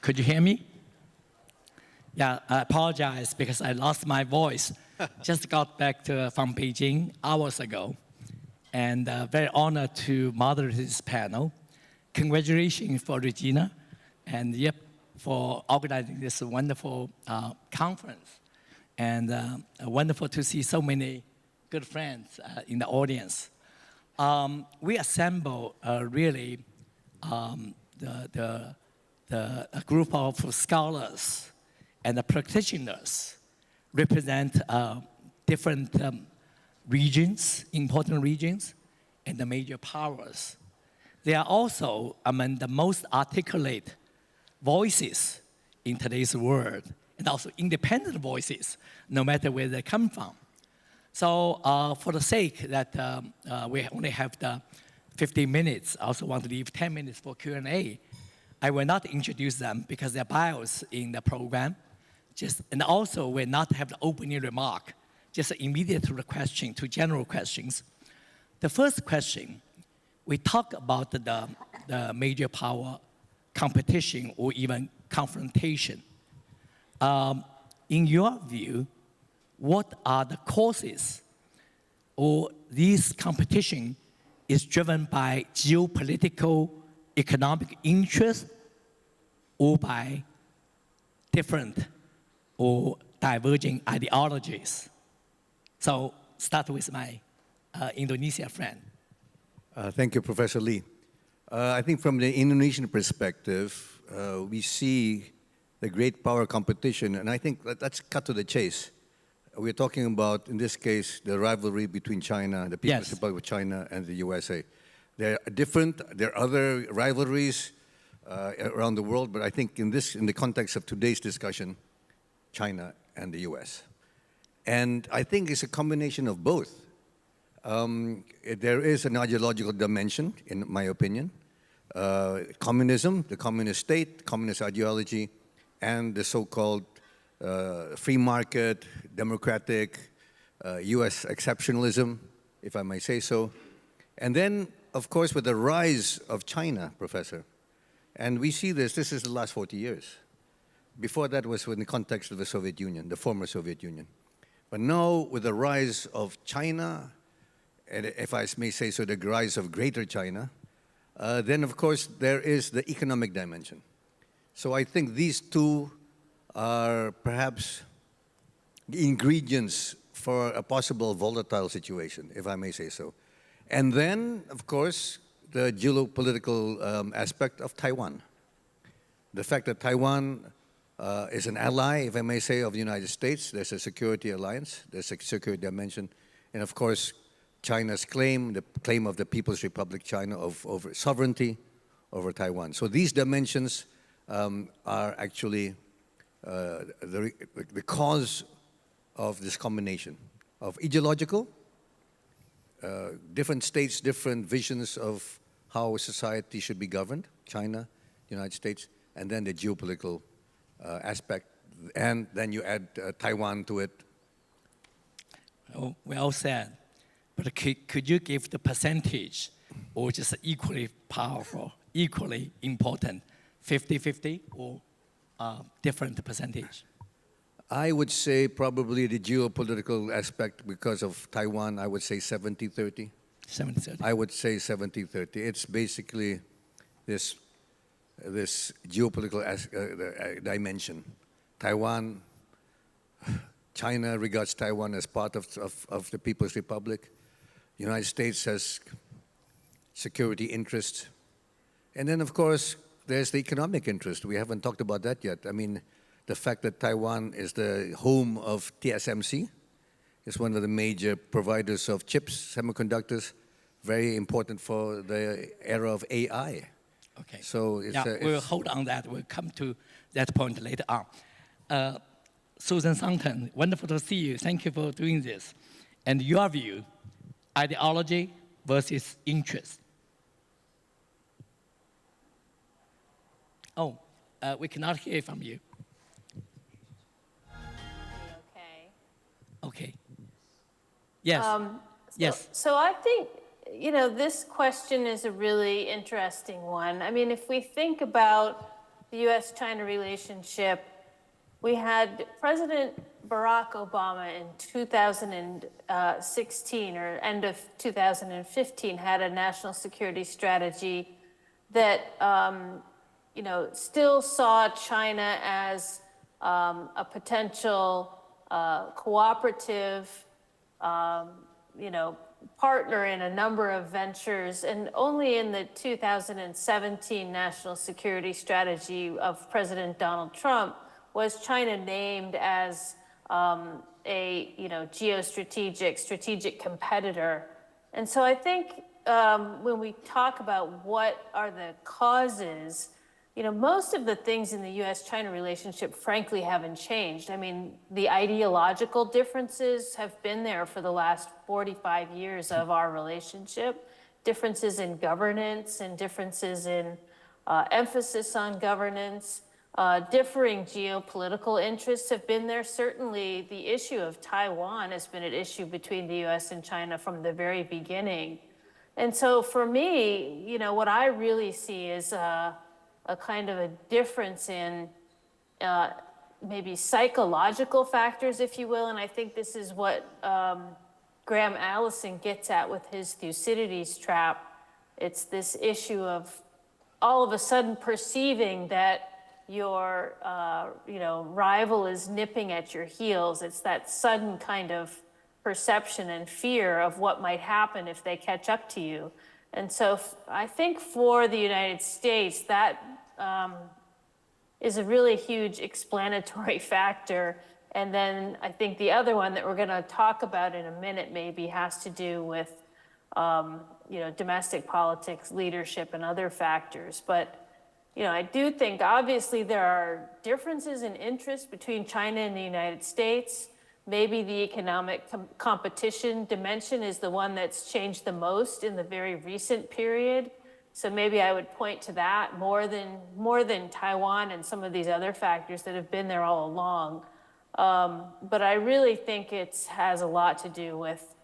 Could you hear me? Yeah, I apologize because I lost my voice. Just got back from Beijing hours ago, and very honored to moderate this panel. Congratulations for Regina, and yep, for organizing this wonderful conference. And wonderful to see so many good friends in the audience. We assemble really a group of scholars and the practitioners represent different regions, important regions, and the major powers. They are also among the most articulate voices in today's world, and also independent voices, no matter where they come from. So for the sake that we only have the 15 minutes, I also want to leave 10 minutes for Q&A. I will not introduce them because their bios in the program. And also will not have the opening remark, just immediate to the question, to general questions. The first question, we talk about the major power competition or even confrontation. In your view, what are the causes or this competition is driven by geopolitical economic interest or by different or diverging ideologies? So start with my Indonesia friend. Thank you, Professor Lee. I think from the Indonesian perspective, we see the great power competition, and I think let's cut to the chase. We're talking about, in this case, the rivalry between China, the People's Republic of China, and the USA. They're different. There are other rivalries around the world, but I think in the context of today's discussion, China and the US. And I think it's a combination of both. There is an ideological dimension, in my opinion. Communism, the communist state, communist ideology, and the so-called free market, democratic, US exceptionalism, if I may say so. And then, of course, with the rise of China, Professor, and we see this is the last 40 years. Before that was in the context of the Soviet Union, the former Soviet Union. But now, with the rise of China, and if I may say so, the rise of Greater China, then of course there is the economic dimension. So I think these two are perhaps ingredients for a possible volatile situation, if I may say so. And then, of course, the geopolitical aspect of Taiwan. The fact that Taiwan is an ally, if I may say, of the United States. There's a security alliance, there's a security dimension, and of course, China's claim, the claim of the People's Republic of China over sovereignty over Taiwan. So these dimensions are actually the cause of this combination of ideological, different states, different visions of how society should be governed, China, the United States, and then the geopolitical aspect, and then you add Taiwan to it. Well said. But could you give the percentage, or just equally powerful, equally important, 50-50, or different percentage? I would say probably the geopolitical aspect, because of Taiwan, I would say 70-30. 70-30. I would say 70-30. It's basically this geopolitical dimension. Taiwan, China regards Taiwan as part of the People's Republic. The United States has security interests. And then, of course, there's the economic interest. We haven't talked about that yet. I mean, the fact that Taiwan is the home of TSMC, is one of the major providers of chips, semiconductors, very important for the era of AI. Okay. So we'll hold on that. We'll come to that point later on. Susan Thornton, wonderful to see you. Thank you for doing this. And your view, ideology versus interest. Oh, we cannot hear from you. Okay. Okay. Yes. Yes. So I think, this question is a really interesting one. I mean, if we think about the U.S.-China relationship, we had President Barack Obama in 2016 or end of 2015 had a national security strategy that still saw China as a potential cooperative, partner in a number of ventures. And only in the 2017 national security strategy of President Donald Trump was China named as a strategic competitor. And so I think when we talk about what are the causes, most of the things in the U.S.-China relationship, frankly, haven't changed. I mean, the ideological differences have been there for the last 45 years of our relationship. Differences in governance and differences in emphasis on governance. Differing geopolitical interests have been there. Certainly, the issue of Taiwan has been an issue between the U.S. and China from the very beginning. And so for me, what I really see is a kind of a difference in maybe psychological factors, if you will. And I think this is what Graham Allison gets at with his Thucydides trap. It's this issue of all of a sudden perceiving that your rival is nipping at your heels. It's that sudden kind of perception and fear of what might happen if they catch up to you. And so I think for the United States, that is a really huge explanatory factor. And then I think the other one that we're going to talk about in a minute maybe has to do with domestic politics, leadership, and other factors. But I do think obviously there are differences in interest between China and the United States. Maybe the economic competition dimension is the one that's changed the most in the very recent period. So maybe I would point to that more than Taiwan and some of these other factors that have been there all along. But I really think it has a lot to do with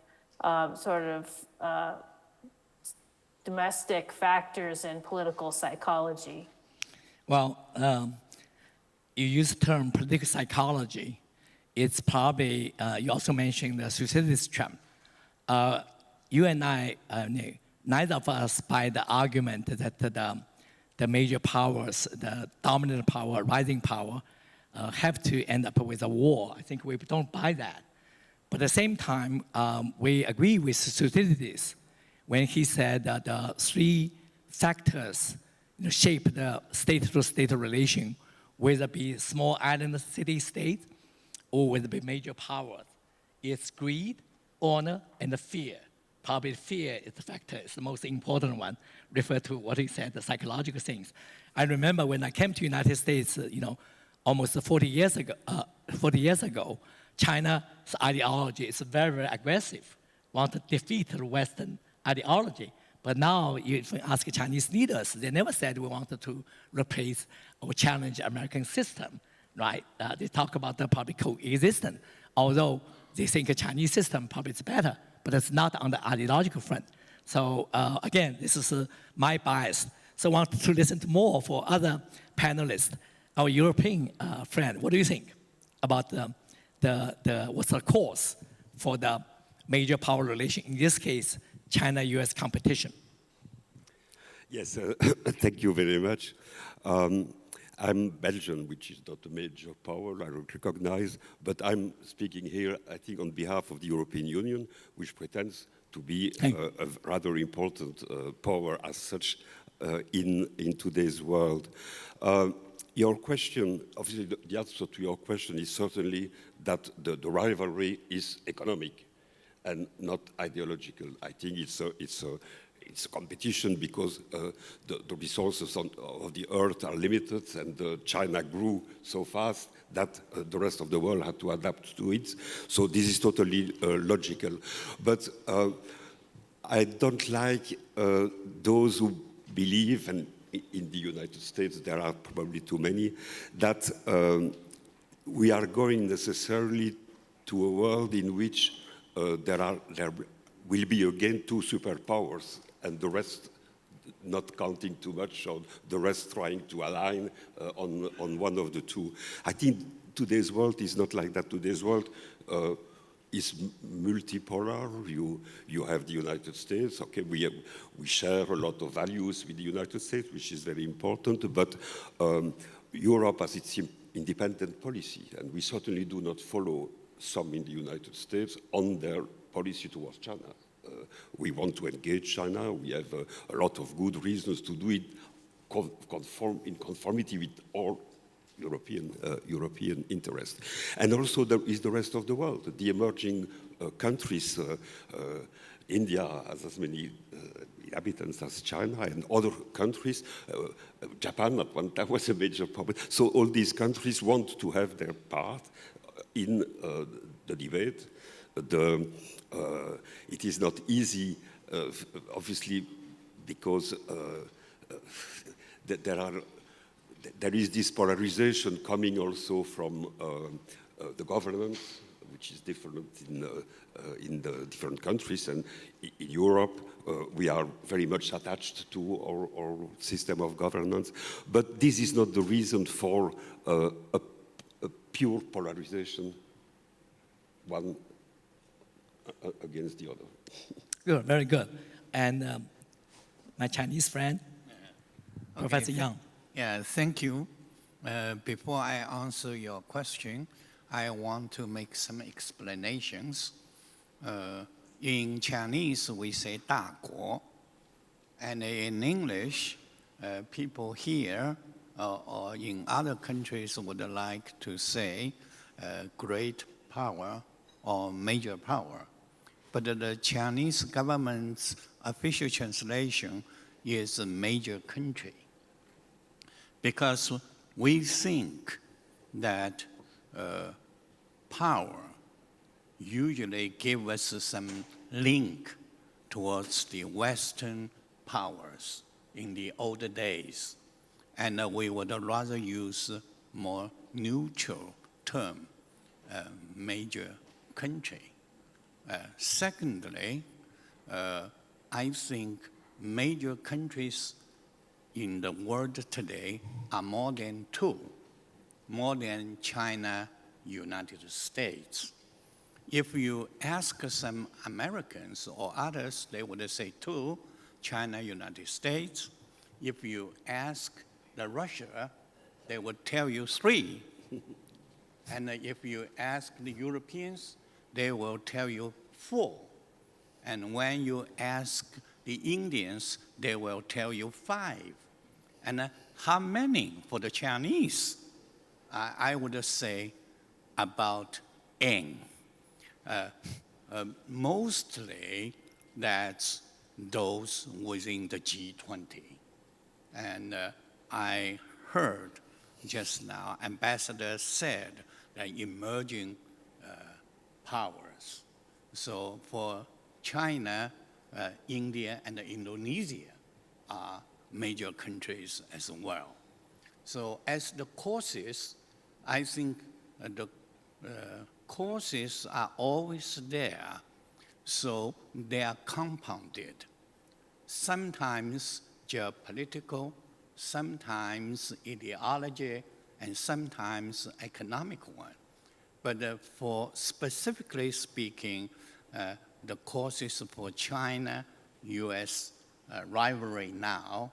domestic factors and political psychology. Well, you use the term political psychology. It's probably, you also mentioned the Thucydides trap. You and I, neither of us buy the argument that the major powers, the dominant power, rising power, have to end up with a war. I think we don't buy that. But at the same time, we agree with Thucydides when he said that the three factors shape the state-to-state relation, whether it be small island city-state or whether it be major powers. It's greed, honor, and fear. Probably fear is the factor, it's the most important one, refer to what he said, the psychological things. I remember when I came to the United States, almost 40 years ago, China's ideology is very, very aggressive, want to defeat the Western ideology. But now, if you ask Chinese leaders, they never said we wanted to replace or challenge the American system, right? They talk about the probably coexistence, although they think the Chinese system probably is better, but it's not on the ideological front. So again, this is my bias. So I want to listen to more for other panelists. Our European friend, what do you think about what's the cause for the major power relation, in this case, China-US competition? Yes, thank you very much. I'm Belgian, which is not a major power, I don't recognize, but I'm speaking here, I think, on behalf of the European Union, which pretends to be a rather important power as such in today's world. Your question, obviously the answer to your question is certainly that the rivalry is economic and not ideological. I think it's a competition because the resources of the earth are limited, and China grew so fast that the rest of the world had to adapt to it. So this is totally logical. But I don't like those who believe, and in the United States there are probably too many, that we are going necessarily to a world in which there will be again two superpowers, and the rest not counting too much on the rest trying to align on one of the two. I think today's world is not like that. Today's world is multipolar. You have the United States. Okay, we share a lot of values with the United States, which is very important. But Europe has its independent policy, and we certainly do not follow some in the United States on their policy towards China. We want to engage China. We have a lot of good reasons to do it in conformity with all European interest. And also there is the rest of the world, the emerging countries. India has as many inhabitants as China and other countries. Japan at one time was a major problem. So all these countries want to have their part in the debate. It is not easy, obviously, because there is this polarization coming also from the government, which is different in the different countries. And in Europe, we are very much attached to our system of governance. But this is not the reason for a pure polarization, one against the other. Good, very good. And my Chinese friend, Professor Yang. Yeah, thank you. Before I answer your question, I want to make some explanations. In Chinese, we say 大国, and in English, people here or in other countries would like to say great power or major power. But the Chinese government's official translation is a major country, because we think that power usually gives us some link towards the Western powers in the older days. And we would rather use more neutral term, major country. Secondly, I think major countries in the world today are more than two, more than China, United States. If you ask some Americans or others, they would say two, China, United States. If you ask the Russia, they would tell you three. And if you ask the Europeans, they will tell you four. And when you ask the Indians, they will tell you five. And how many for the Chinese? I would say about N. Mostly that's those within the G20. And I heard just now, Ambassador said that emerging powers. So for China, India, and Indonesia are major countries as well. So as the causes, I think the causes are always there, so they are compounded. Sometimes geopolitical, sometimes ideology, and sometimes economic one. But for specifically speaking, the causes for China-US rivalry now,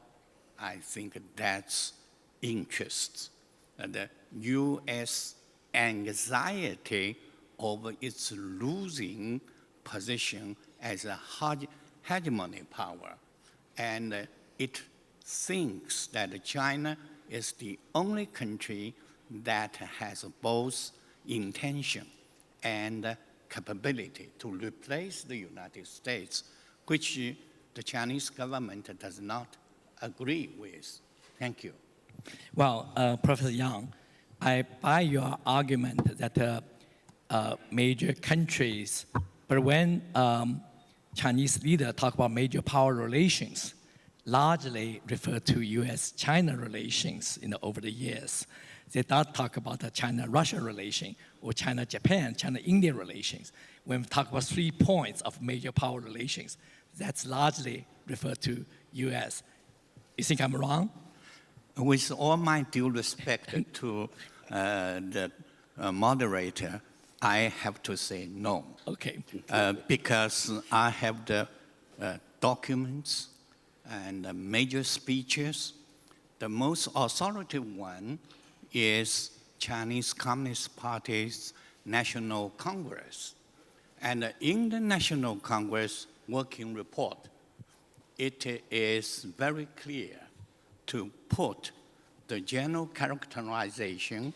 I think that's interest. The US anxiety over its losing position as a hegemony power. And it thinks that China is the only country that has both intention and capability to replace the United States, which the Chinese government does not agree with. Thank you. Well, Professor Yang, I buy your argument that major countries, but when Chinese leaders talk about major power relations, largely refer to US-China relations over the years. They don't talk about the China-Russia relation or China-Japan, China-India relations. When we talk about 3 points of major power relations, that's largely referred to US. You think I'm wrong? With all my due respect to the moderator, I have to say no. Okay. Because I have the documents and the major speeches. The most authoritative one is Chinese Communist Party's National Congress. And in the National Congress working report, it is very clear to put the general characterization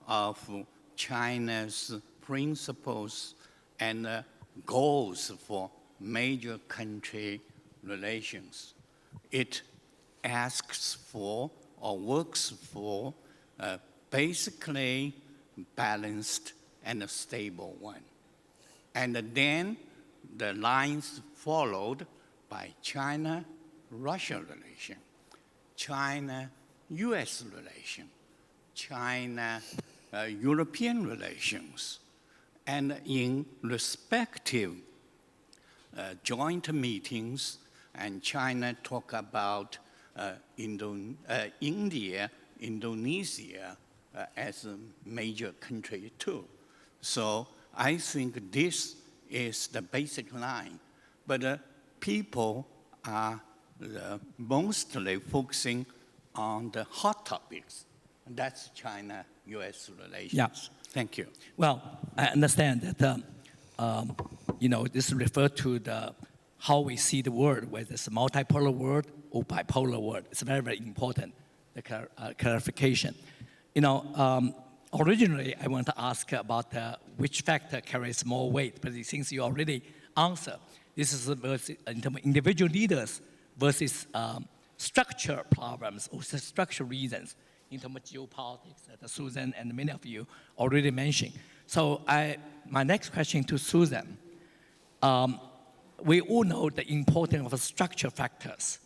of China's principles and goals for major country relations. It asks for or works for a basically balanced and a stable one. And then the lines followed by China-Russia relation, China-US relation, China-European relations, and in respective joint meetings, and China talk about India, Indonesia as a major country too. So I think this is the basic line. But people are mostly focusing on the hot topics. And that's China-US relations. Yeah. Thank you. Well, I understand that, this refers to how we see the world, whether it's a multipolar world or bipolar world. It's very, very important, the clarification. Originally, I want to ask about which factor carries more weight, but since you already answered, this is in terms of individual leaders versus structure problems or structural reasons in terms of geopolitics that Susan and many of you already mentioned. So my next question to Susan, we all know the importance of structure factors,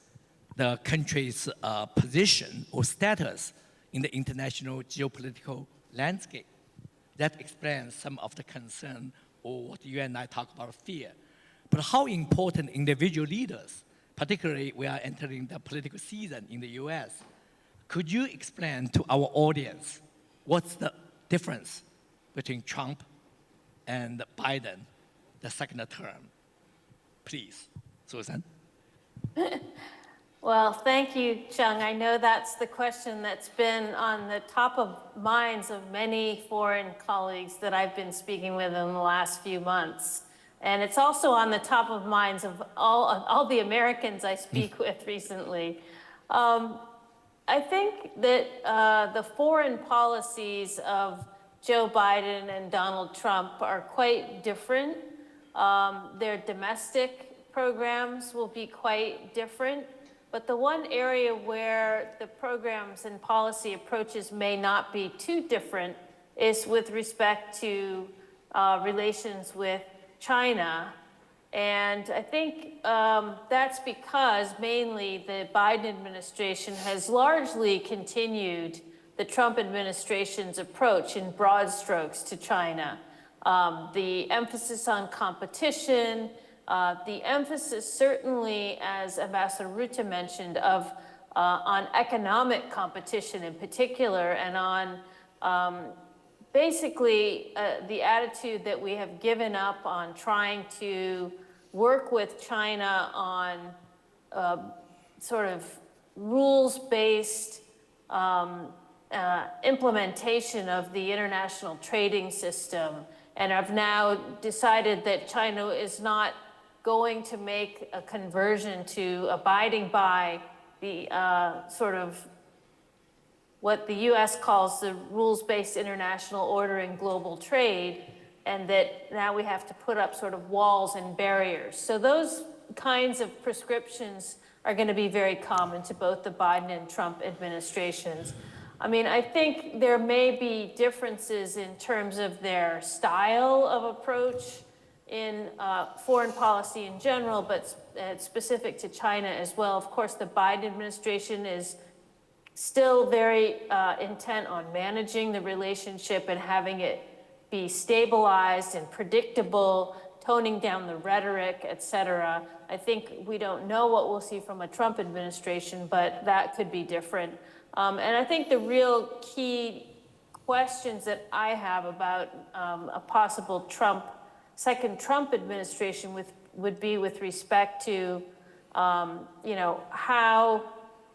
the country's position or status in the international geopolitical landscape. That explains some of the concern or what you and I talk about fear. But how important individual leaders, particularly we are entering the political season in the US, could you explain to our audience what's the difference between Trump and Biden, the second term? Please, Susan. Well, thank you, Cheng. I know that's the question that's been on the top of minds of many foreign colleagues that I've been speaking with in the last few months. And it's also on the top of minds of all the Americans I speak with recently. I think that the foreign policies of Joe Biden and Donald Trump are quite different. Their domestic programs will be quite different. But the one area where the programs and policy approaches may not be too different is with respect to relations with China. And I think that's because mainly the Biden administration has largely continued the Trump administration's approach in broad strokes to China. The emphasis on competition, the emphasis certainly, as Ambassador Ruyt mentioned, on economic competition in particular, and on basically the attitude that we have given up on trying to work with China on sort of rules-based implementation of the international trading system, and have now decided that China is not going to make a conversion to abiding by the sort of what the US calls the rules-based international order in global trade, and that now we have to put up sort of walls and barriers. So those kinds of prescriptions are going to be very common to both the Biden and Trump administrations. I mean, I think there may be differences in terms of their style of approach in foreign policy in general, but specific to China as well. Of course, the Biden administration is still very intent on managing the relationship and having it be stabilized and predictable, toning down the rhetoric, et cetera. I think we don't know what we'll see from a Trump administration, but that could be different. And I think the real key questions that I have about a possible second Trump administration would be with respect to, how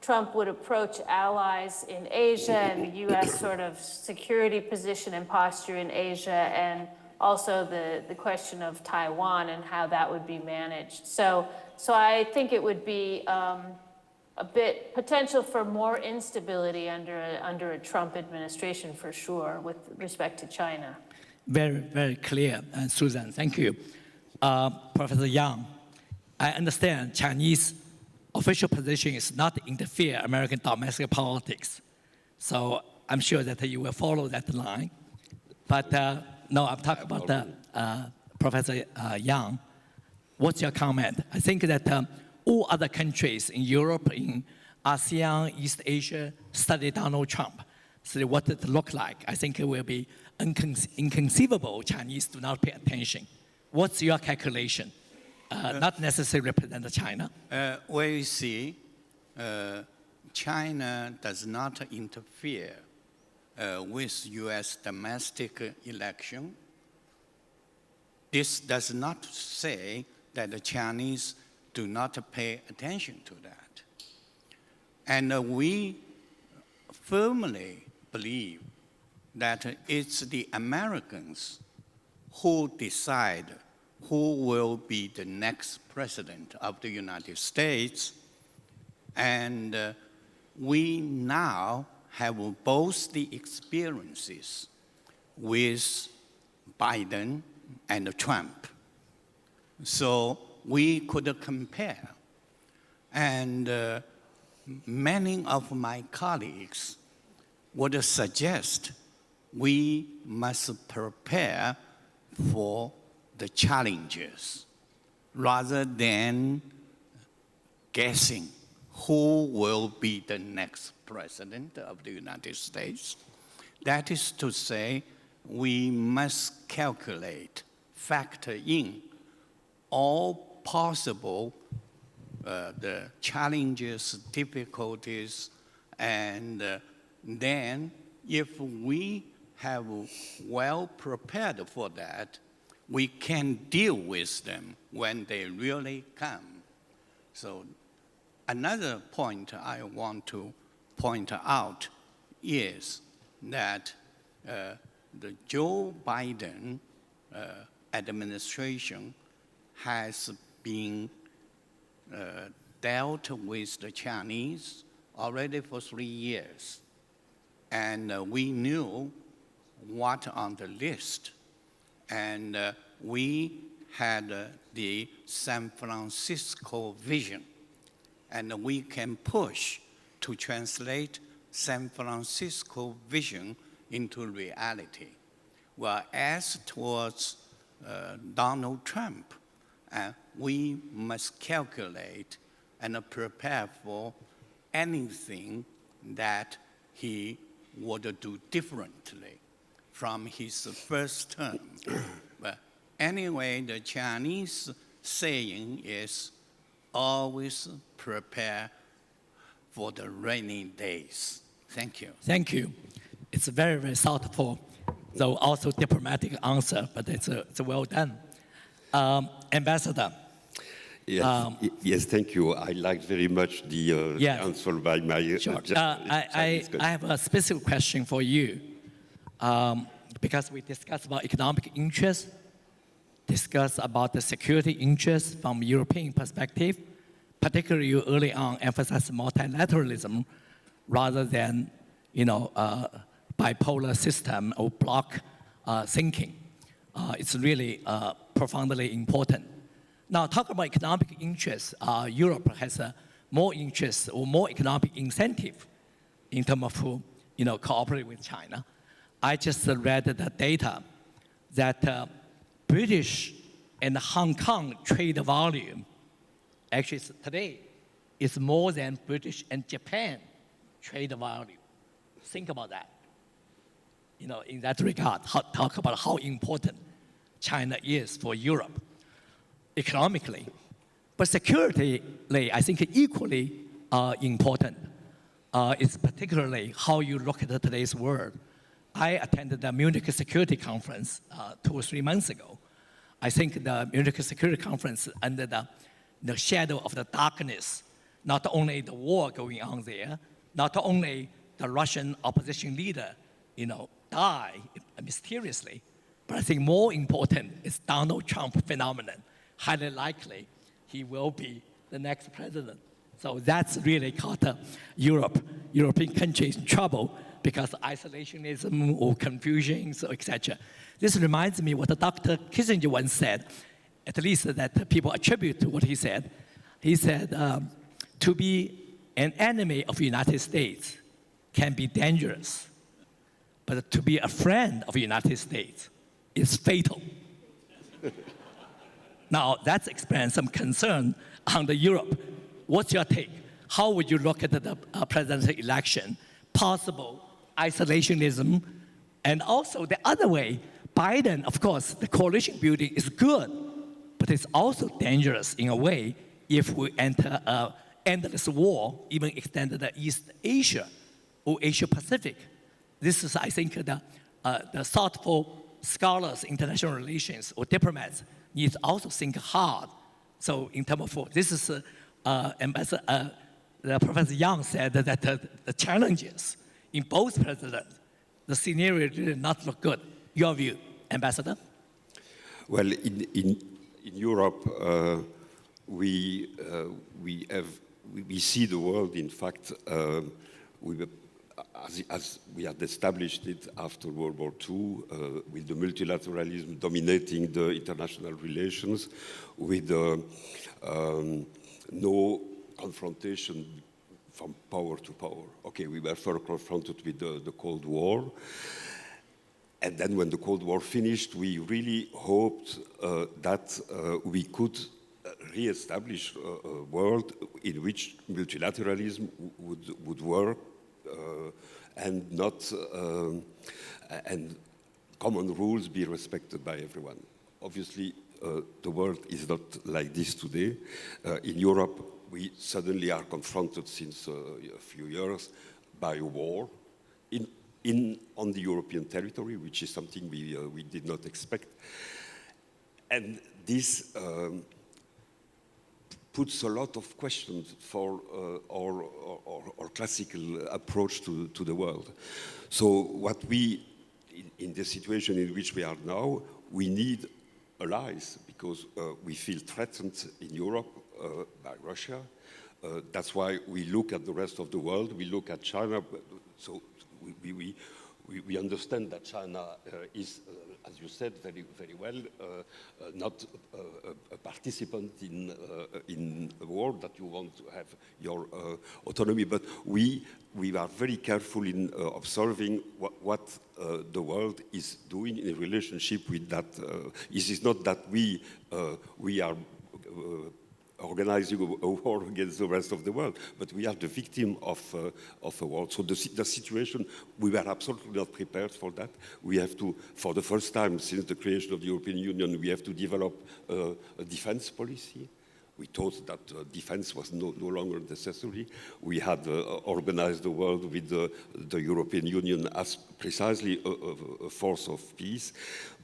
Trump would approach allies in Asia and the U.S. sort of security position and posture in Asia, and also the question of Taiwan and how that would be managed. So I think it would be a bit potential for more instability under a Trump administration for sure with respect to China. Very, very clear, Susan. Thank you. Professor Yang, I understand Chinese official position is not to interfere American domestic politics. So I'm sure that you will follow that line. But no, I'm talking about Professor Yang. What's your comment? I think that all other countries in Europe, in ASEAN, East Asia, study Donald Trump. So what it look like? I think it will be inconceivable Chinese do not pay attention. What's your calculation? Not necessarily represent China. We see China does not interfere with U.S. domestic election. This does not say that the Chinese do not pay attention to that. And we firmly believe that it's the Americans who decide who will be the next president of the United States. And we now have both the experiences with Biden and Trump. So we could compare. And many of my colleagues would suggest we must prepare for the challenges rather than guessing who will be the next president of the United States. That is to say, we must calculate, factor in all possible the challenges, difficulties, and then if we have well prepared for that, we can deal with them when they really come. So another point I want to point out is that the Joe Biden administration has been dealt with the Chinese already for 3 years. And we knew what on the list. And we had the San Francisco vision. And we can push to translate San Francisco vision into reality. Well, as towards Donald Trump, we must calculate and prepare for anything that he would do differently from his first term. But anyway, the Chinese saying is always prepare for the rainy days. Thank you. Thank you. It's a very, very thoughtful, though also diplomatic answer, but it's well done. Ambassador. Yes, yes, thank you. I liked very much the answer by my sure. I have a specific question for you. Because we discussed about economic interests, discussed about the security interests from European perspective, particularly you early on emphasized multilateralism rather than, bipolar system or block thinking. It's really profoundly important. Now, talk about economic interests. Europe has more interest or more economic incentive in terms of, cooperate with China. I just read the data that British and Hong Kong trade volume actually today is more than British and Japan trade volume. Think about that. In that regard, talk about how important China is for Europe. economically. But security, I think, equally important. Is particularly how you look at today's world. I attended the Munich Security Conference 2 or 3 months ago. I think the Munich Security Conference under the shadow of the darkness, not only the war going on there, not only the Russian opposition leader, die mysteriously, but I think more important is Donald Trump phenomenon. Highly likely, he will be the next president. So that's really caught European countries in trouble because isolationism or confusion, so etc. This reminds me what Dr. Kissinger once said, at least that people attribute to what he said. He said, to be an enemy of the United States can be dangerous, but to be a friend of the United States is fatal. Now, that's expressed some concern on the Europe. What's your take? How would you look at the presidential election? Possible isolationism, and also the other way, Biden, of course, the coalition building is good, but it's also dangerous in a way if we enter an endless war, even extended to East Asia or Asia Pacific. This is, I think, the thoughtful scholars, international relations, or diplomats need to also think hard. So in terms of, this is Professor Yang said that the challenges in both presidents, the scenario did not look good. Your view, Ambassador? Well, in Europe, we see the world, in fact, as we had established it after World War II, with the multilateralism dominating the international relations, with no confrontation from power to power. Okay, we were first confronted with the Cold War. And then when the Cold War finished, we really hoped that we could re-establish a world in which multilateralism would work and not and common rules be respected by everyone. Obviously, the world is not like this today. In Europe, we suddenly are confronted since a few years by a war on the European territory, which is something we did not expect. And this puts a lot of questions for our classical approach to the world. So what in the situation in which we are now, we need allies because we feel threatened in Europe by Russia. That's why we look at the rest of the world. We look at China. So we understand that China is, as you said very, very well, not a participant in a war, that you want to have your autonomy. But we are very careful in observing what the world is doing in relationship with that. It is not that we are organizing a war against the rest of the world, but we are the victim of a war. So the situation, we were absolutely not prepared for that. We have to, for the first time since the creation of the European Union, we have to develop a defense policy. We thought that defense was no longer necessary. We had organized the world with the European Union as precisely a force of peace,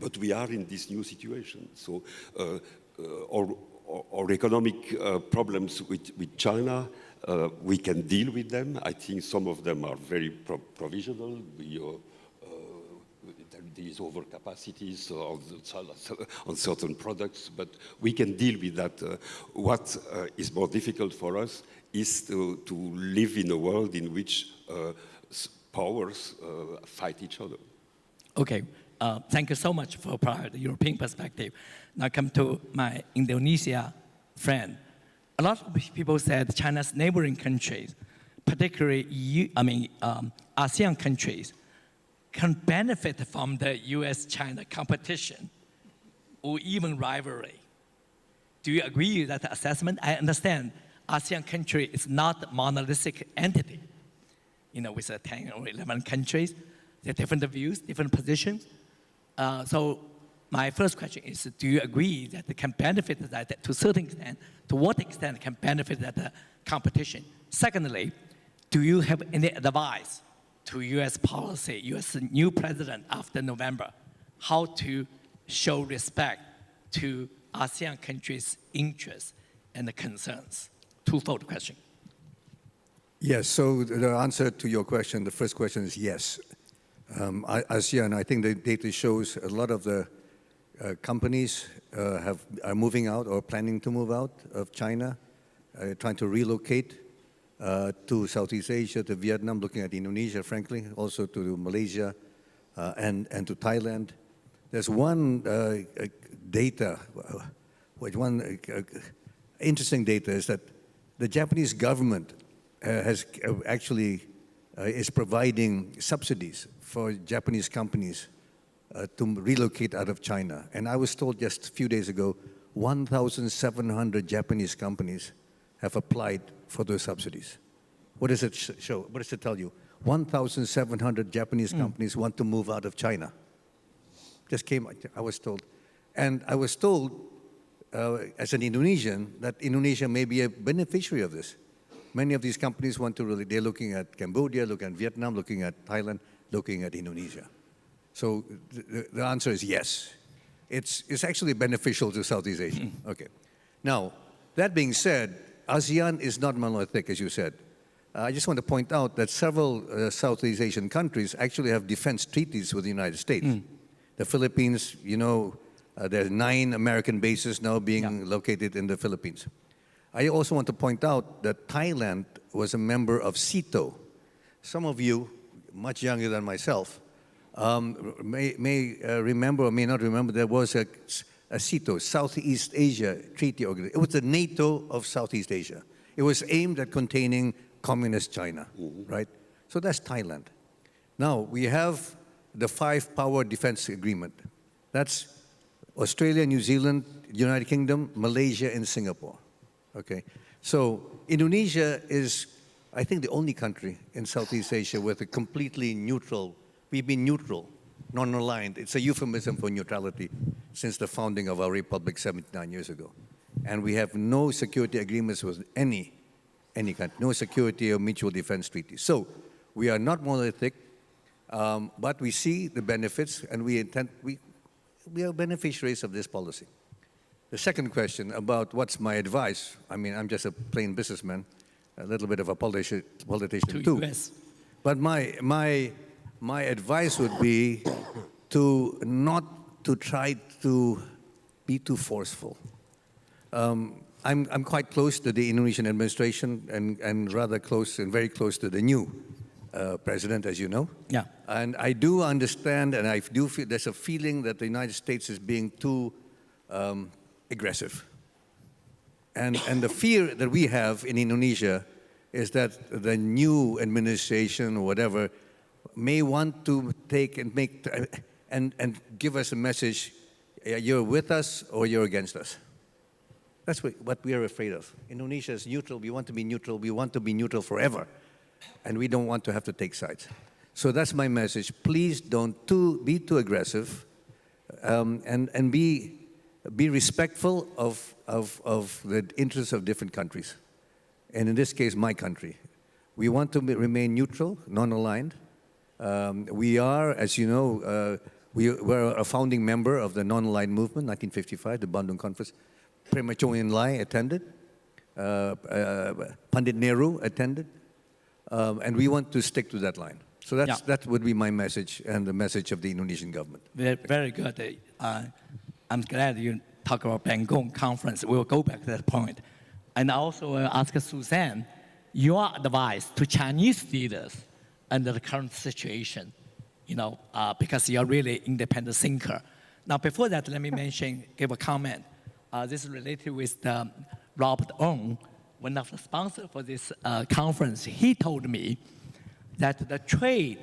but we are in this new situation. So our economic problems with China, we can deal with them. I think some of them are very provisional. There is overcapacities on certain products, but we can deal with that. What is more difficult for us is to live in a world in which powers fight each other. Okay. Thank you so much for the European perspective. Now come to my Indonesia friend. A lot of people said China's neighboring countries, particularly ASEAN countries, can benefit from the US-China competition or even rivalry. Do you agree with that assessment? I understand ASEAN country is not a monolithic entity. With 10 or 11 countries, there are different views, different positions. So my first question is, do you agree that it can benefit that to a certain extent? To what extent it can benefit that competition? Secondly, do you have any advice to U.S. policy, U.S. new president after November, how to show respect to ASEAN countries' interests and concerns? Twofold question. Yes, so the answer to your question, the first question is yes. ASEAN, I think the data shows a lot of the companies are moving out or planning to move out of China, trying to relocate to Southeast Asia, to Vietnam, looking at Indonesia, frankly, also to Malaysia and to Thailand. There's one data, one interesting data is that the Japanese government has actually is providing subsidies for Japanese companies to relocate out of China. And I was told just a few days ago, 1,700 Japanese companies have applied for those subsidies. What does it show? What does it tell you? 1,700 Japanese companies want to move out of China. Just came, I was told. And I was told, as an Indonesian, that Indonesia may be a beneficiary of this. Many of these companies want to really, they're looking at Cambodia, looking at Vietnam, looking at Thailand, looking at Indonesia. So the answer is yes. It's actually beneficial to Southeast Asia. Okay. Now, that being said, ASEAN is not monolithic, as you said. I just want to point out that several Southeast Asian countries actually have defense treaties with the United States. The Philippines, you know, there are 9 American bases now being located in the Philippines. I also want to point out that Thailand was a member of SEATO. Some of you, much younger than myself, may remember or may not remember there was a SEATO, Southeast Asia Treaty Organization. It was the NATO of Southeast Asia. It was aimed at containing communist China, right? So that's Thailand. Now, we have the 5-power defense agreement. That's Australia, New Zealand, United Kingdom, Malaysia, and Singapore. Okay, so Indonesia is, I think, the only country in Southeast Asia with a completely neutral, we've been neutral, non-aligned. It's a euphemism for neutrality since the founding of our republic 79 years ago. And we have no security agreements with any country, no security or mutual defense treaties. So we are not monolithic, but we see the benefits and we are beneficiaries of this policy. The second question about what's my advice, I mean, I'm just a plain businessman, a little bit of a politician too. US. But my advice would be to not to try to be too forceful. I'm quite close to the Indonesian administration and rather close and very close to the new president, as you know. Yeah. And I do understand and I do feel there's a feeling that the United States is being too aggressive. And the fear that we have in Indonesia is that the new administration or whatever may want to take and make and give us a message, you're with us or you're against us. That's what we are afraid of. Indonesia is neutral. We want to be neutral. We want to be neutral forever. And we don't want to have to take sides. So that's my message. Please don't be too aggressive and be respectful of the interests of different countries. And in this case, my country. We want to remain neutral, non-aligned. We are, as you know, we were a founding member of the non-aligned movement, 1955, the Bandung Conference. Prema Cheng Li attended. Pandit Nehru attended. And we want to stick to that line. So that would be my message and the message of the Indonesian government. Very good. I'm glad you talk about Bandung Conference. We'll go back to that point. And I also ask Suzanne, your advice to Chinese leaders under the current situation, you know, because you're really independent thinker. Now, before that, let me give a comment. This is related with Robert Ong, one of the sponsors for this conference. He told me that the trade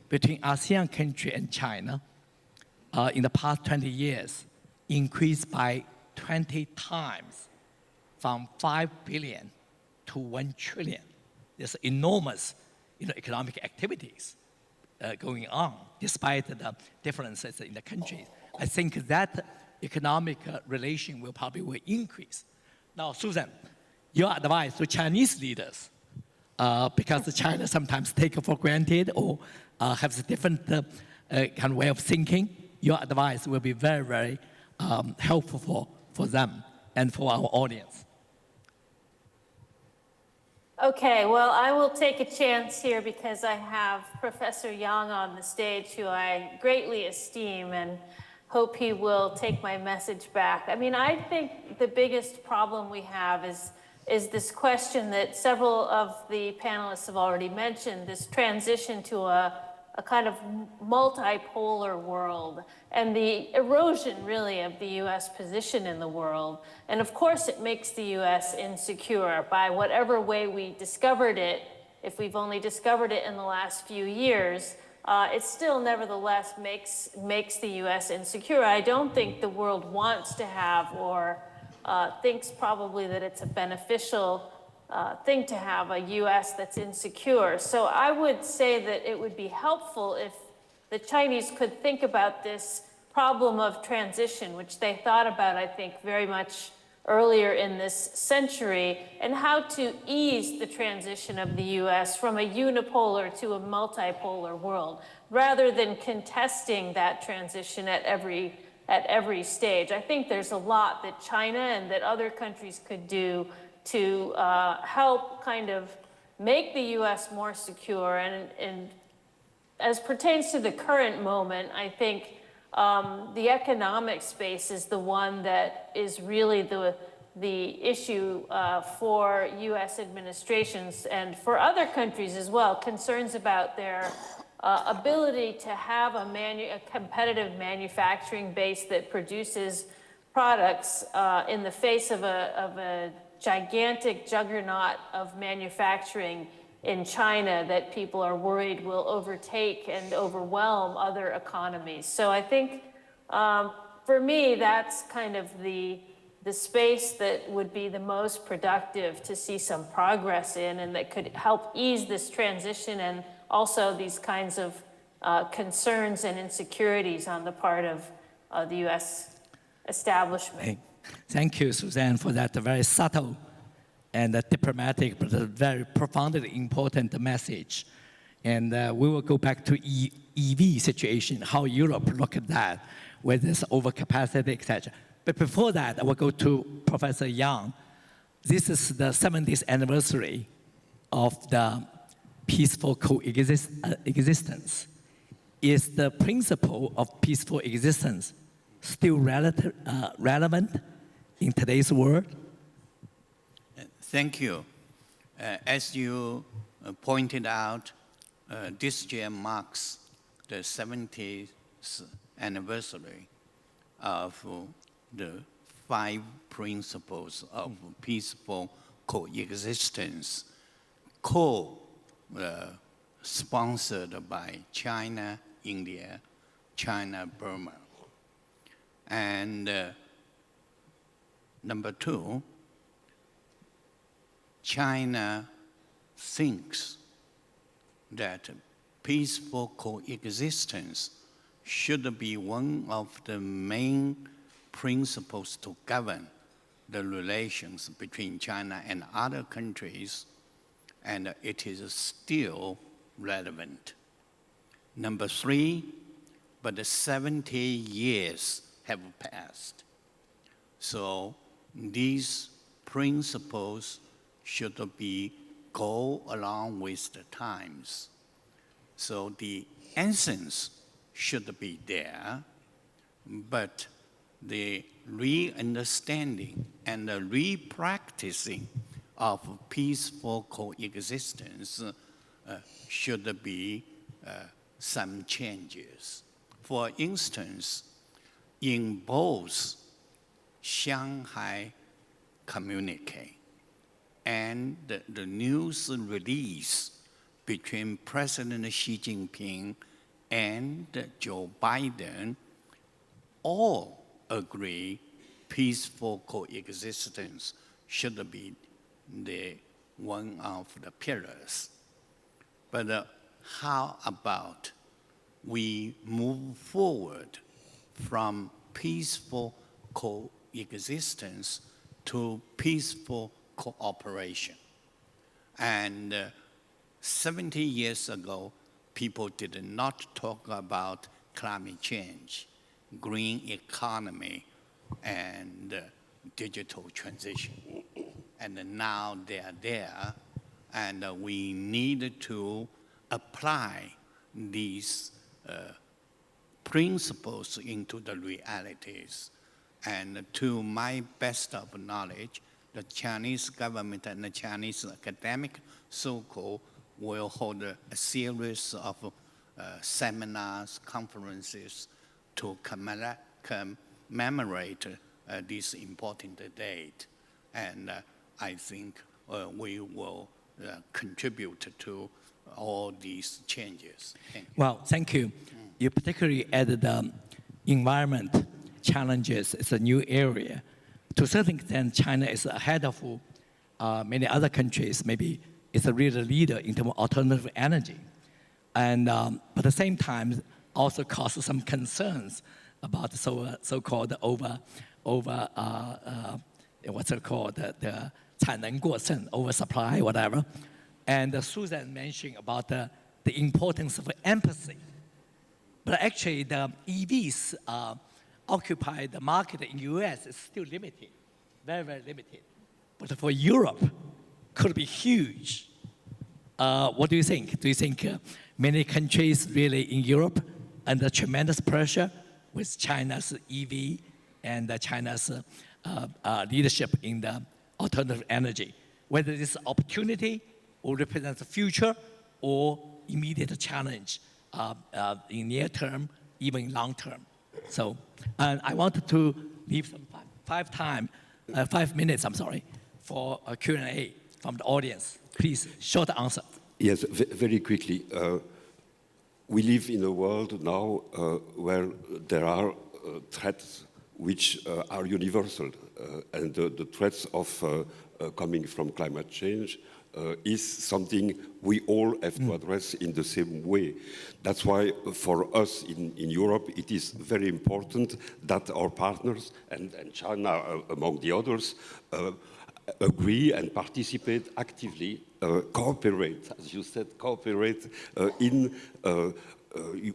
between ASEAN country and China in the past 20 years increased by 20 times from 5 billion to 1 trillion. There's enormous economic activities going on despite the differences in the countries. I think that economic relation will probably increase. Now, Susan, your advice to Chinese leaders, because China sometimes take it for granted or has a different kind of way of thinking, your advice will be very, very helpful for them and for our audience. Okay, well, I will take a chance here because I have Professor Yang on the stage, who I greatly esteem, and hope he will take my message back. I mean, I think the biggest problem we have is this question that several of the panelists have already mentioned, this transition to a kind of multipolar world and the erosion, really, of the US position in the world. And of course, it makes the US insecure by whatever way we discovered it. If we've only discovered it in the last few years, it still nevertheless makes the US insecure. I don't think the world wants to have or thinks probably that it's a beneficial thing to have a US that's insecure. So I would say that it would be helpful if the Chinese could think about this problem of transition, which they thought about, I think, very much earlier in this century, and how to ease the transition of the US from a unipolar to a multipolar world, rather than contesting that transition at every stage. I think there's a lot that China and that other countries could do to help kind of make the US more secure. And as pertains to the current moment, I think the economic space is the one that is really the issue for US administrations and for other countries as well, concerns about their ability to have a competitive manufacturing base that produces products in the face of a gigantic juggernaut of manufacturing in China that people are worried will overtake and overwhelm other economies. So I think for me, that's kind of the space that would be the most productive to see some progress in, and that could help ease this transition and also these kinds of concerns and insecurities on the part of the US establishment. Thank you, Suzanne, for that very subtle and diplomatic, but very profoundly important message. And we will go back to EV situation, how Europe look at that, with this overcapacity, etc. But before that, I will go to Professor Yang. This is the 70th anniversary of the peaceful coexistence. Is the principle of peaceful existence still relevant in today's world? Thank you. As you pointed out, this year marks the 70th anniversary of the 5 principles of peaceful coexistence, sponsored by China, India, China, Burma. And number 2, China thinks that peaceful coexistence should be one of the main principles to govern the relations between China and other countries, and it is still relevant. Number 3, but 70 years have passed. So these principles should go along with the times. So the essence should be there, but the re-understanding and the re-practicing of peaceful coexistence should be some changes. For instance, in both Shanghai communique and the news release between President Xi Jinping and Joe Biden, all agree peaceful coexistence should be one of the pillars. But how about we move forward from peaceful coexistence to peaceful cooperation. And 70 years ago, people did not talk about climate change, green economy, and digital transition. And now they are there, and we need to apply these principles into the realities. And to my best of knowledge, the Chinese government and the Chinese academic circle will hold a series of seminars, conferences to commemorate this important date. And I think we will contribute to all these changes. Thank you. Well, thank you. You particularly added environment challenges. It's a new area. To a certain extent, China is ahead of many other countries. Maybe it's a real leader in terms of alternative energy. And but at the same time, also causes some concerns about the so-called what's it called, the 产能过剩, oversupply, whatever. And Susan mentioned about the importance of empathy. But actually, the EVs occupy the market in the US is still limited, very, very limited. But for Europe, could be huge. What do you think? Do you think many countries really in Europe under tremendous pressure with China's EV and China's leadership in the alternative energy, whether this is opportunity or represents the future or immediate challenge in near term, even in long term? So, and I wanted to leave some 5 minutes, for a Q&A from the audience. Please, short answer. Yes, very quickly. We live in a world now where there are threats which are universal, and the threats of coming from climate change is something we all have to address in the same way. That's why for us in Europe, it is very important that our partners, and China among the others, agree and participate actively, cooperate, as you said, cooperate in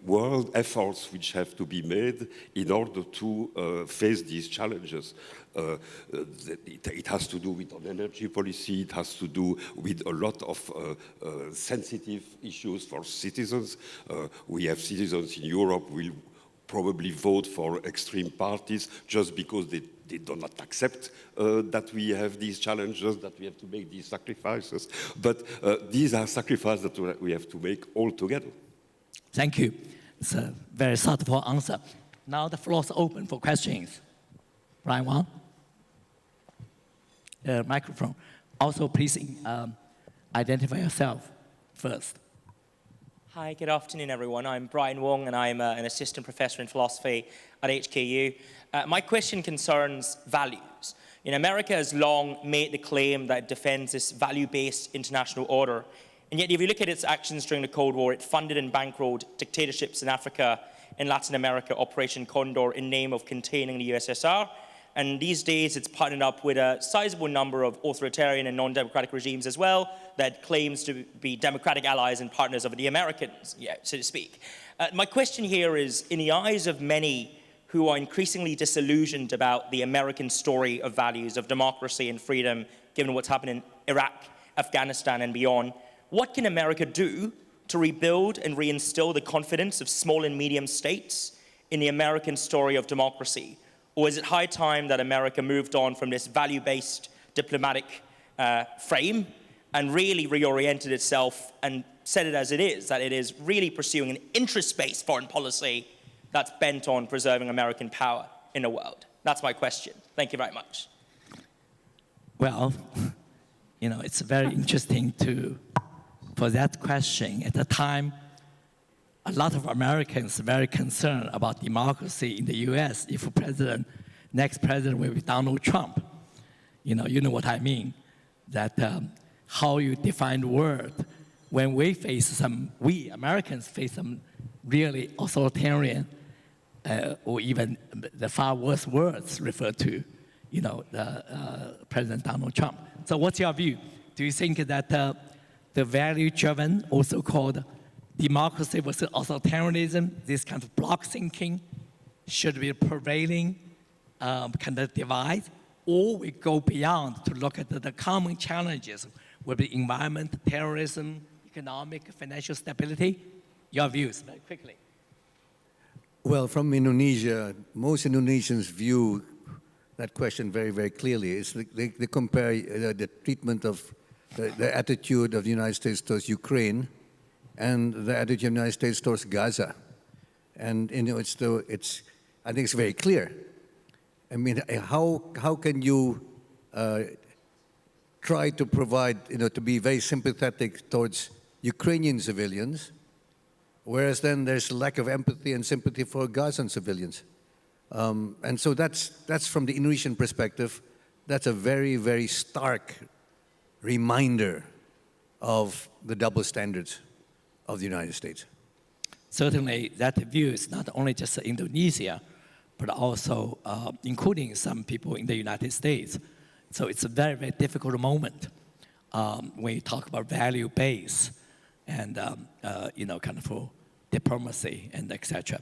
world efforts which have to be made in order to face these challenges. It has to do with an energy policy, it has to do with a lot of sensitive issues for citizens. We have citizens in Europe who will probably vote for extreme parties just because they do not accept that we have these challenges, that we have to make these sacrifices. But these are sacrifices that we have to make all together. Thank you. It's a very thoughtful answer. Now the floor is open for questions. Brian Wang? Microphone. Also, please identify yourself first. Hi, good afternoon, everyone. I'm Brian Wong, and I'm an assistant professor in philosophy at HKU. My question concerns values. America has long made the claim that it defends this value-based international order. And yet, if you look at its actions during the Cold War, it funded and bankrolled dictatorships in Africa and Latin America, Operation Condor, in name of containing the USSR. And these days, it's partnered up with a sizable number of authoritarian and non-democratic regimes as well that claims to be democratic allies and partners of the Americans, so to speak. My question here is, in the eyes of many who are increasingly disillusioned about the American story of values, of democracy and freedom, given what's happened in Iraq, Afghanistan, and beyond, what can America do to rebuild and reinstill the confidence of small and medium states in the American story of democracy? Or is it high time that America moved on from this value-based diplomatic frame and really reoriented itself and said it as it is, that it is really pursuing an interest-based foreign policy that's bent on preserving American power in the world? That's my question. Thank you very much. Well, it's very interesting for that question. At the time, a lot of Americans are very concerned about democracy in the US if next president will be Donald Trump. You know what I mean, that how you define the word. When we Americans face some really authoritarian or even the far worse words referred to, President Donald Trump. So what's your view? Do you think that the value-driven, also called democracy versus authoritarianism, this kind of block thinking, should be prevailing kind of divide, or we go beyond to look at the common challenges with the environment, terrorism, economic, financial stability? Your views, very quickly. Well, from Indonesia, most Indonesians view that question very, very clearly. They compare the treatment of the attitude of the United States towards Ukraine and the attitude of the United States towards Gaza. And I think it's very clear. I mean, how can you try to provide, to be very sympathetic towards Ukrainian civilians, whereas then there's a lack of empathy and sympathy for Gazan civilians? And so that's from the Indonesian perspective, that's a very, very stark reminder of the double standards of the United States. Certainly, that view is not only just Indonesia, but also including some people in the United States. So it's a very, very difficult moment when you talk about value base and kind of for diplomacy and etc.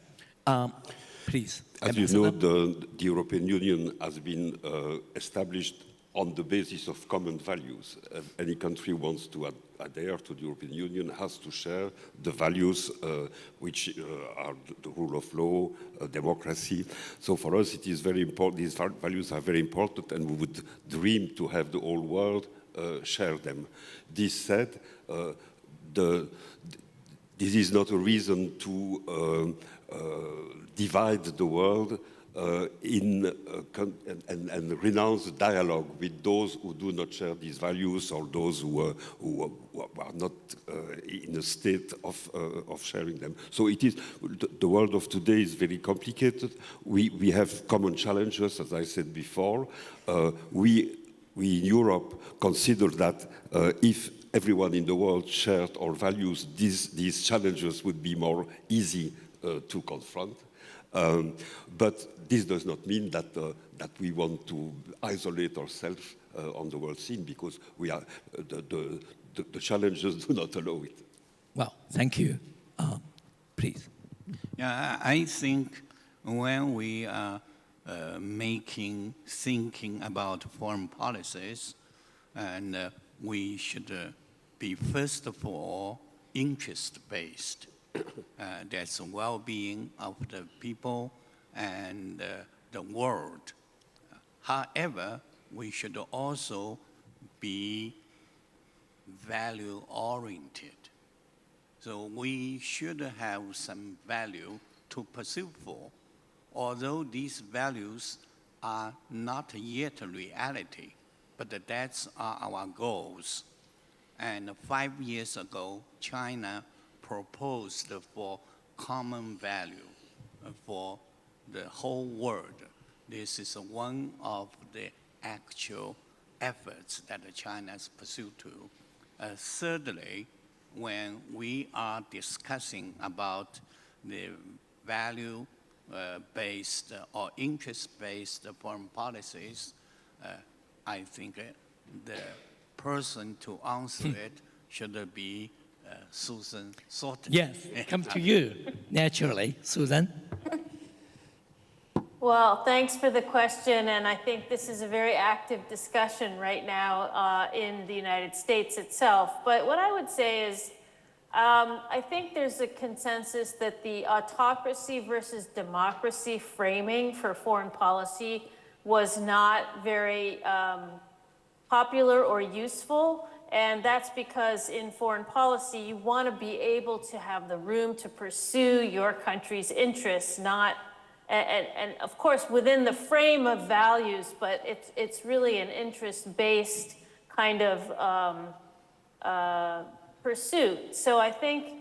Please. As you know, the European Union has been established on the basis of common values. Any country wants to adhere to the European Union has to share the values which are the rule of law, democracy. So for us, it is very important. These values are very important, and we would dream to have the whole world share them. This said, this is not a reason to divide the world and renounce dialogue with those who do not share these values or those who are not in a state of sharing them. So it is, the world of today is very complicated. We have common challenges, as I said before. We in Europe consider that if everyone in the world shared our values, these challenges would be more easy to confront. But this does not mean that we want to isolate ourselves on the world scene, because we are the challenges do not allow it. Well, thank you. Please. Yeah, I think when we are thinking about foreign policies, and we should be first of all interest-based. That's the well-being of the people and the world. However, we should also be value-oriented. So we should have some value to pursue for, although these values are not yet a reality, but that's our goals. And 5 years ago, China proposed for common value for the whole world. This is one of the actual efforts that China has pursued to. Thirdly, when we are discussing about the value-based or interest-based foreign policies, I think the person to answer it should be Susan Thornton. Yes, come to you, naturally. Susan? Well, thanks for the question, and I think this is a very active discussion right now in the United States itself. But what I would say is, I think there's a consensus that the autocracy versus democracy framing for foreign policy was not very popular or useful. And that's because in foreign policy, you want to be able to have the room to pursue your country's interests, not, and of course, within the frame of values, but it's really an interest-based kind of pursuit. So I think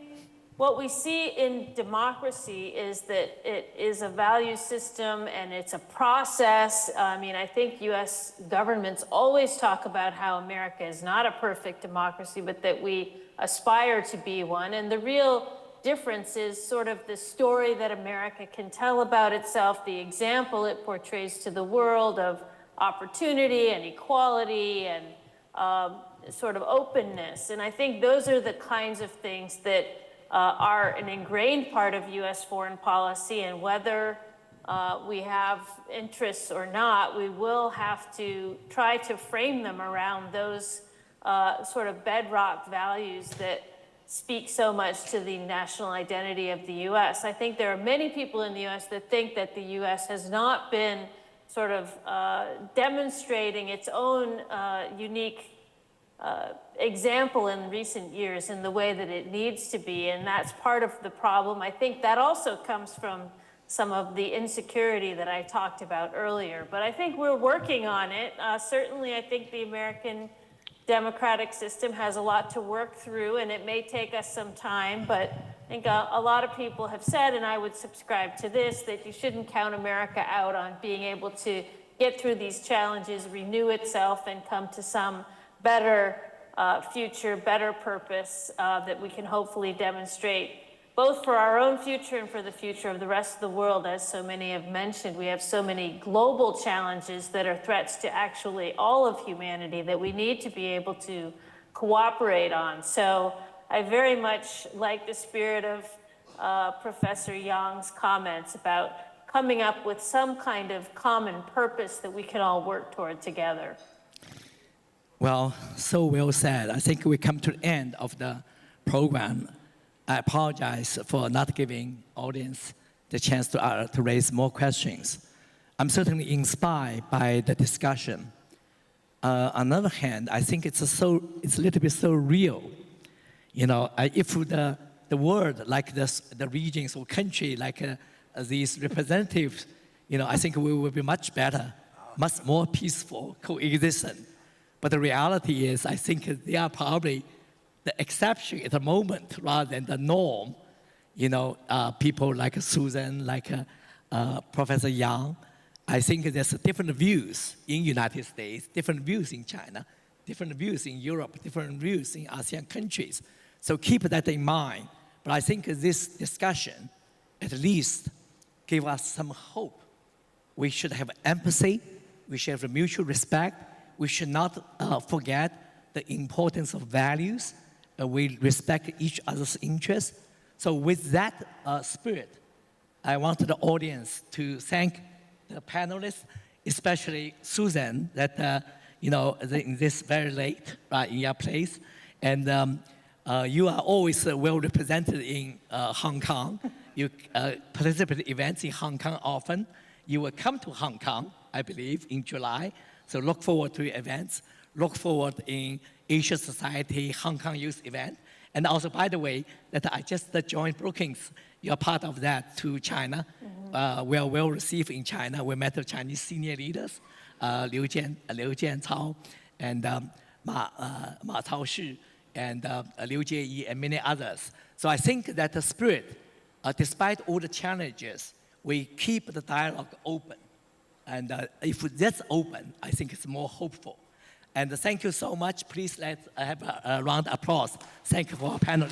what we see in democracy is that it is a value system and it's a process. I mean, I think US governments always talk about how America is not a perfect democracy, but that we aspire to be one. And the real difference is sort of the story that America can tell about itself, the example it portrays to the world of opportunity and equality and sort of openness. And I think those are the kinds of things that are an ingrained part of US foreign policy, and whether we have interests or not, we will have to try to frame them around those sort of bedrock values that speak so much to the national identity of the US. I think there are many people in the US that think that the US has not been sort of demonstrating its own unique example in recent years in the way that it needs to be, and that's part of the problem. I think that also comes from some of the insecurity that I talked about earlier, but I think we're working on it. Certainly, I think the American democratic system has a lot to work through, and it may take us some time, but I think a lot of people have said, and I would subscribe to this, that you shouldn't count America out on being able to get through these challenges, renew itself, and come to some better future, better purpose that we can hopefully demonstrate both for our own future and for the future of the rest of the world. As so many have mentioned, we have so many global challenges that are threats to actually all of humanity that we need to be able to cooperate on. So I very much like the spirit of Professor Yang's comments about coming up with some kind of common purpose that we can all work toward together. Well, so well said. I think we come to the end of the program. I apologize for not giving audience the chance to raise more questions. I'm certainly inspired by the discussion. On the other hand, I think it's a little bit so real. You know, if the world, like the regions or country, like these representatives, you know, I think we will be much better, much more peaceful coexistence. But the reality is, I think they are probably the exception at the moment rather than the norm. You know, people like Susan, like Professor Yang, I think there's different views in United States, different views in China, different views in Europe, different views in ASEAN countries. So keep that in mind. But I think this discussion at least give us some hope. We should have empathy, we should have mutual respect, we should not forget the importance of values. We respect each other's interests. So with that spirit, I want the audience to thank the panelists, especially Susan, that you know, in this very late in your place, and you are always well represented in Hong Kong. You participate in events in Hong Kong often. You will come to Hong Kong, I believe, in July. So look forward to events. Look forward in Asia Society Hong Kong Youth event. And also, by the way, that I just joined Brookings. You're part of that to China. We are well received in China. We met the Chinese senior leaders, Liu Jiancao, and Ma Caoshi, and Liu Jieyi, and many others. So I think that the spirit, despite all the challenges, we keep the dialogue open. And if that's open, I think it's more hopeful. And thank you so much. Please let's have a round of applause. Thank you for our panel.